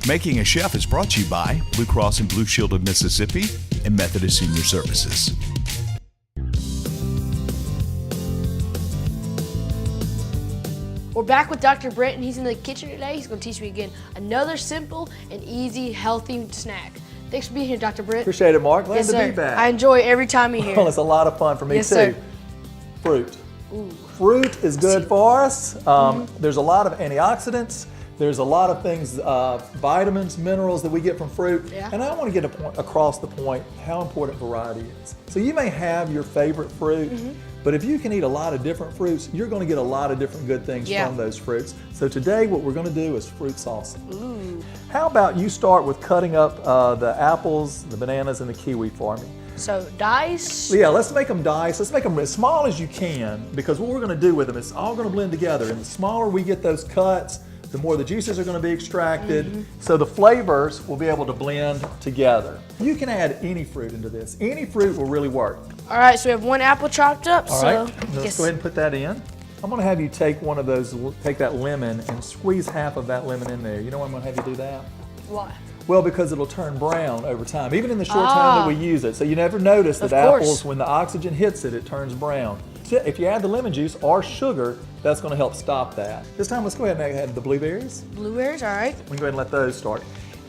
Making a Chef is brought to you by Blue Cross and Blue Shield of Mississippi and Methodist Senior Services. We're back with Dr. Brent, and he's in the kitchen today. He's going to teach me again another simple and easy, healthy snack. Thanks for being here, Dr. Brent. Appreciate it, Mark. Glad Yes, to sir. be back. I enjoy every time you're here. Well, it's a lot of fun for me Yes, too. sir. Fruit. Ooh. Fruit is good for us. There's a lot of antioxidants. There's a lot of things, vitamins, minerals that we get from fruit. Yeah. And I want to get across the point how important variety is. So you may have your favorite fruit, but if you can eat a lot of different fruits, you're going to get a lot of different good things from those fruits. So today what we're going to do is fruit salsa. Ooh. How about you start with cutting up the apples, the bananas, and the kiwi for me? So dice. Yeah, let's make them dice. Let's make them as small as you can, because what we're going to do with them is all going to blend together. And the smaller we get those cuts, the more the juices are going to be extracted. So the flavors will be able to blend together. You can add any fruit into this. Any fruit will really work. All right, so we have one apple chopped up. All right, let's go ahead and put that in. I'm going to have you take one of those, take that lemon and squeeze half of that lemon in there. You know why I'm going to have you do that? Why? Well, because it'll turn brown over time, even in the short time that we use it. So you never notice that apples, when the oxygen hits it, it turns brown. So if you add the lemon juice or sugar, that's going to help stop that. This time, let's go ahead and add the blueberries. Blueberries, all right. We can go ahead and let those start.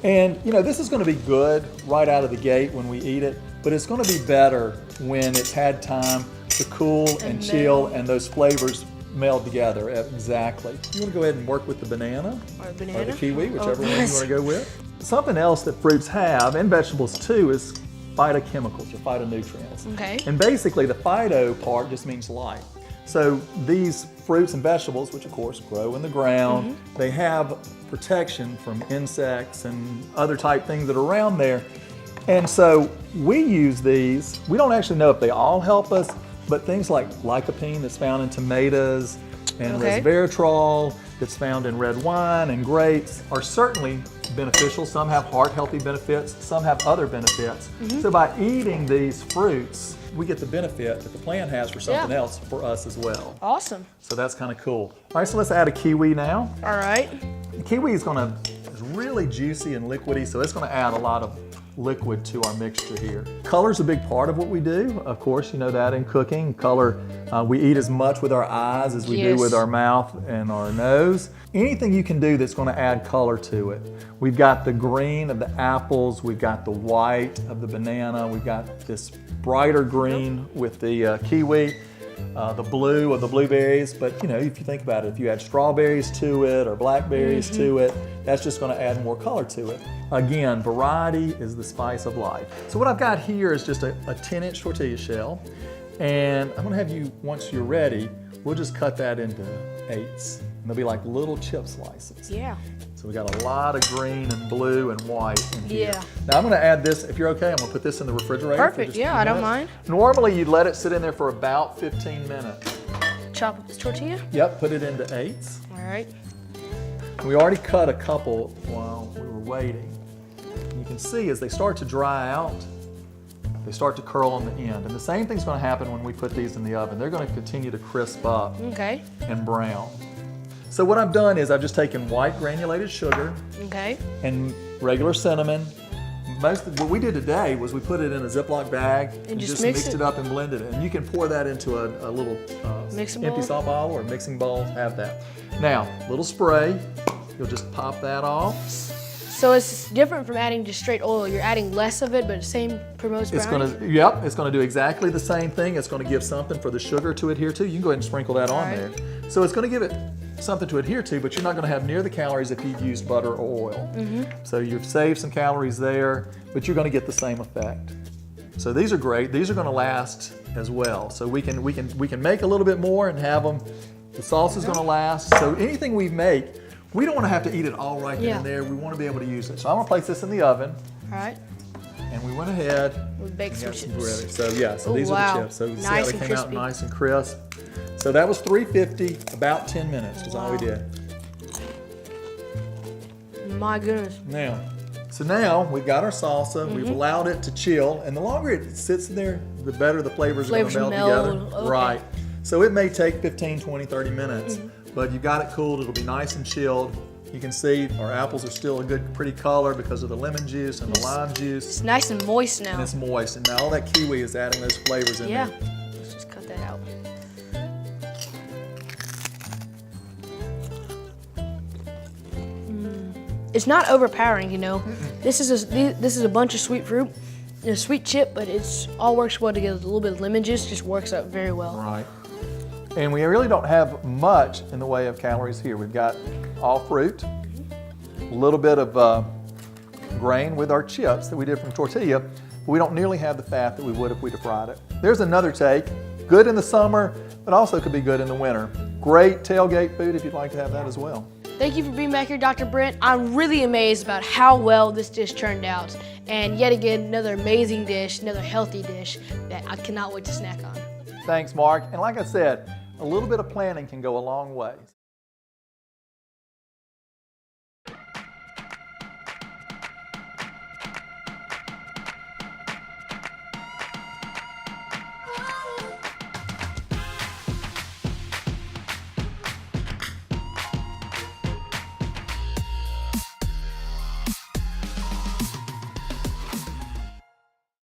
And you know, this is going to be good right out of the gate when we eat it, but it's going to be better when it's had time to cool and chill and those flavors meld together. Exactly. You want to go ahead and work with the banana or the kiwi, whichever one you want to go with. Something else that fruits have, and vegetables too, is phytochemicals or phytonutrients. Okay. And basically the phyto part just means life. So these fruits and vegetables, which of course grow in the ground, they have protection from insects and other type things that are around there. And so we use these. We don't actually know if they all help us, but things like lycopene that's found in tomatoes and resveratrol that's found in red wine and grapes are certainly beneficial. Some have heart healthy benefits, some have other benefits. So by eating these fruits, we get the benefit that the plant has for something else for us as well. Awesome. So that's kind of cool. All right, so let's add a kiwi now. All right. The kiwi is really juicy and liquidy, so it's going to add a lot of liquid to our mixture here. Color's a big part of what we do. Of course, you know that in cooking. Color, we eat as much with our eyes as we do with our mouth and our nose. Anything you can do that's going to add color to it. We've got the green of the apples, we've got the white of the banana, we've got this brighter green with the kiwi, the blue of the blueberries. But you know, if you think about it, if you add strawberries to it or blackberries to it, that's just going to add more color to it. Again, variety is the spice of life. So what I've got here is just a 10-inch tortilla shell. And I'm going to have you, once you're ready, we'll just cut that into 8s. And they'll be like little chip slices. Yeah. So we got a lot of green and blue and white in here. Yeah. Now I'm going to add this, if you're okay, I'm going to put this in the refrigerator. Perfect, yeah, I don't mind. Normally you'd let it sit in there for about 15 minutes. Chop up this tortilla? Yep, put it into 8s. All right. We already cut a couple while we were waiting. And you can see as they start to dry out, they start to curl on the end. And the same thing's going to happen when we put these in the oven. They're going to continue to crisp up and brown. So what I've done is I've just taken white granulated sugar and regular cinnamon. What we did today was we put it in a Ziploc bag and just mixed it up and blended it. And you can pour that into a little empty salt bottle or mixing bowl, have that. Now, little spray, you'll just pop that off. So it's different from adding just straight oil. You're adding less of it, but the same promotes browning? It's gonna do exactly the same thing. It's gonna give something for the sugar to adhere to. You can go ahead and sprinkle that on there. So it's gonna give it something to adhere to, but you're not gonna have near the calories if you've used butter or oil. So you've saved some calories there, but you're gonna get the same effect. So these are great. These are gonna last as well. So we can make a little bit more and have them. The salsa's gonna last. So anything we make, we don't want to have to eat it all right then and there. We want to be able to use it. So I'm going to place this in the oven. All right. And we went ahead. We baked some chips. So yeah, so these are the chips. So you see how they came out nice and crisp. So that was 350, about 10 minutes is all we did. My goodness. Now we've got our salsa. We've allowed it to chill. And the longer it sits in there, the better the flavors are going to meld together. Okay. Right. So it may take 15, 20, 30 minutes. But you got it cooled, it'll be nice and chilled. You can see our apples are still a good, pretty color because of the lemon juice and the lime juice. It's nice and moist now. And it's moist. And now all that kiwi is adding those flavors in Yeah. there. Let's just cut that out. It's not overpowering, you know. This is a bunch of sweet fruit, a sweet chip, but it's all works well together. A little bit of lemon juice just works out very well. Right. And we really don't have much in the way of calories here. We've got all fruit, a little bit of grain with our chips that we did from tortilla, but we don't nearly have the fat that we would if we'd have fried it. There's another take. Good in the summer, but also could be good in the winter. Great tailgate food if you'd like to have that as well. Thank you for being back here, Dr. Brent. I'm really amazed about how well this dish turned out. And yet again, another amazing dish, another healthy dish that I cannot wait to snack on. Thanks, Mark. And like I said, a little bit of planning can go a long way.